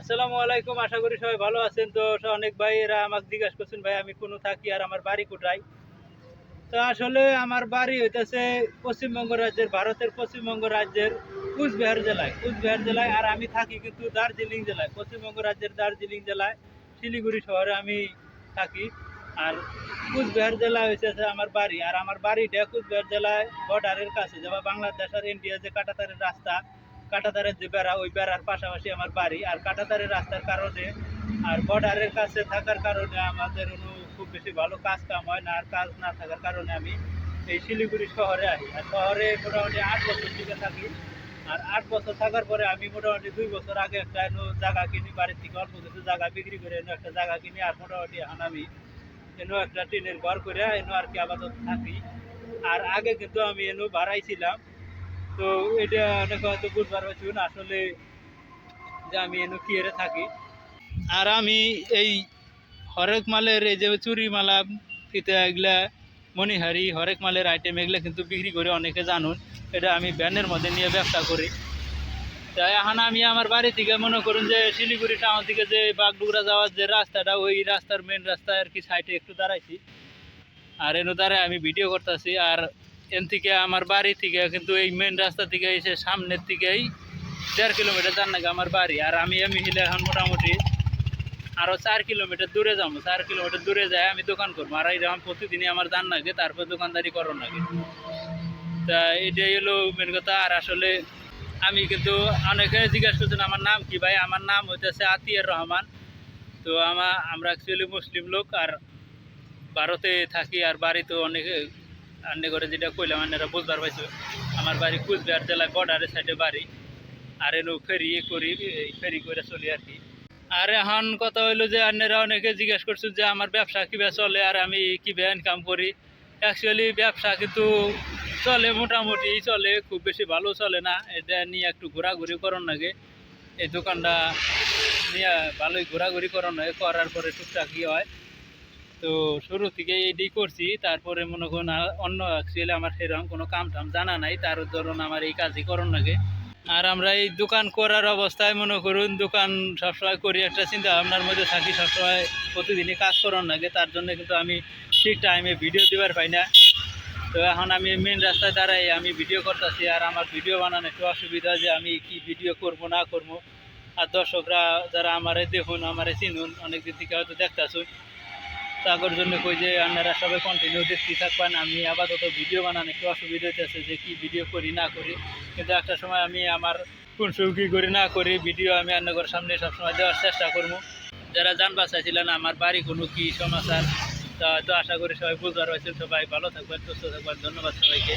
আসসালামু আলাইকুম। আশা করি সবাই ভালো আছেন। তো অনেক ভাইয়েরা আমাকে জিজ্ঞাসা করছেন ভাই আমি কোন থাকি আর আমার বাড়ি কোথায়। তো আসলে আমার বাড়ি হইতেছে পশ্চিমবঙ্গ রাজ্যের, ভারতের পশ্চিমবঙ্গ রাজ্যের কুচবিহার জেলায়। আর আমি থাকি কিন্তু দার্জিলিং জেলায়, পশ্চিমবঙ্গ রাজ্যের দার্জিলিং জেলায় শিলিগুড়ি শহরে আমি থাকি। আর কুচবিহার জেলা হয়েছে আমার বাড়ি। আর আমার বাড়িটা কুচবিহার জেলায় বর্ডারের কাছে, যেমন বাংলাদেশ আর ইন্ডিয়া যে কাঁটাতারের রাস্তা, কাঁটাতারের যে বেড়া, ওই বেড়ার পাশাপাশি আমার বাড়ি। আর কাঁটাতারের রাস্তার কারণে আর বর্ডারের কাছে থাকার কারণে আমাদের খুব বেশি ভালো কাজ কাম হয় না। আর কাজ না থাকার কারণে আমি এই শিলিগুড়ি শহরে আসি। আর শহরে মোটামুটি 8 বছর থেকে থাকি। আর 8 বছর থাকার পরে আমি মোটামুটি 2 বছর আগে একটা জায়গা কিনি, বাড়ির থেকে অল্প কিছু জায়গা বিক্রি করে একটা জায়গা কিনি। আর মোটামুটি এখন আমি একটা টিনের ঘর করে আর কি আপাতত থাকি। আর আগে কিন্তু আমি ভাড়াই ছিলাম। তো এটা অনেক হয়তো বুঝবার পারছি না আসলে যে আমি কি থাকি। আর আমি এই হরেক মালের এই যে চুরি মালা, ফিতে, এগুলা মণিহারি, হরেক মালের আইটেম এগুলো কিন্তু বিক্রি করে অনেকে জানুন। এটা আমি ভ্যানের মধ্যে নিয়ে ব্যবসা করি। তাই এখন আমি আমার বাড়ি থেকে মনে করুন যে শিলিগুড়ি টাউন থেকে যে বাগডুগরা যাওয়ার যে রাস্তাটা, ওই রাস্তার মেন রাস্তায় আর কি সাইডে একটু দাঁড়াইছি। আর দাঁড়ায় আমি ভিডিও করতেছি। আর থেকে আমার বাড়ি থেকে কিন্তু এই মেন রাস্তা থেকে এসে সামনের দিকেই 1.5 কিলোমিটার যান নাকি আমার বাড়ি। আর আমি হিলে এখন মোটামুটি আরও 4 কিলোমিটার দূরে যাবো। 4 কিলোমিটার দূরে যায় আমি দোকান করবো। আর এইরকম প্রতিদিনই আমার জান লাগে, তারপর দোকানদারি করো লাগে। তা এটাই হলো মেন কথা। আর আসলে আমি কিন্তু অনেকে জিজ্ঞাসা করছেন আমার নাম কি ভাই। আমার নাম হইতেছে আতিয়ার রহমান। তো আমরা অ্যাকচুয়ালি মুসলিম লোক, আর ভারতে থাকি। আর বাড়ি তো অনেকে আন্নে করে যেটা কইলাম আন্নারা বুঝবার পাইছো। আমার বাড়ি কুচবিহার জেলায় বর্ডারের সাইডে বাড়ি। আর ফেরি করি, ফেরি করে চলি আর কি। আর এখন কথা হইলো যে আন্নারা অনেকে জিজ্ঞাসা করছো যে আমার ব্যবসা কীভাবে চলে আর আমি কীভাবে ইনকাম করি। অ্যাকচুয়ালি ব্যবসা কিন্তু চলে, মোটামুটি চলে, খুব বেশি ভালো চলে না। এটা নিয়ে একটু ঘোরাঘুরি করার লাগে। এই দোকানটা নিয়ে ভালোই ঘোরাঘুরি করার লাগে, করার পরে টুকটাক কি হয়। তো শুরু থেকে এটি করছি। তারপরে মনে করুন অন্য অ্যাকচুয়ালি আমার সেরকম কোনো কাম টাম জানা নাই, তার ধরুন আমার এই কাজই করণ লাগে। আর আমরা এই দোকান করার অবস্থায় মনে করুন দোকান সবসময় করি একটা চিন্তা ভাবনার মধ্যে থাকি, সবসময় প্রতিদিনই কাজ করার লাগে। তার জন্য কিন্তু আমি ঠিক টাইমে ভিডিও দিবার পাই না। তো এখন আমি মেন রাস্তায় দাঁড়াই আমি ভিডিও করতেছি। আর আমার ভিডিও বানানো একটু অসুবিধা, যে আমি কি ভিডিও করব না করব। আর দর্শকরা যারা আমারে দেখুন, আমারে চিনুন, অনেকদিন থেকে হয়তো দেখতেছুন, তার জন্য কই যে আপনারা সবাই কন্টিনিউ দেখতে থাকবেন। আমি আপাতত ভিডিও বানানো একটু অসুবিধা হইতেছে যে কি ভিডিও করি না করি। কিন্তু একটা সময় আমি আমার কোন কী করি না করি ভিডিও আমি আপনাদের সামনে সবসময় দেওয়ার চেষ্টা করবো। যারা জানবার চাইছিলেন আমার বাড়ি কোনো কী সমাচার, তা তো আশা করি সবাই বুঝবার পারছেন। সবাই ভালো থাকবেন, সুস্থ থাকবেন। ধন্যবাদ সবাইকে।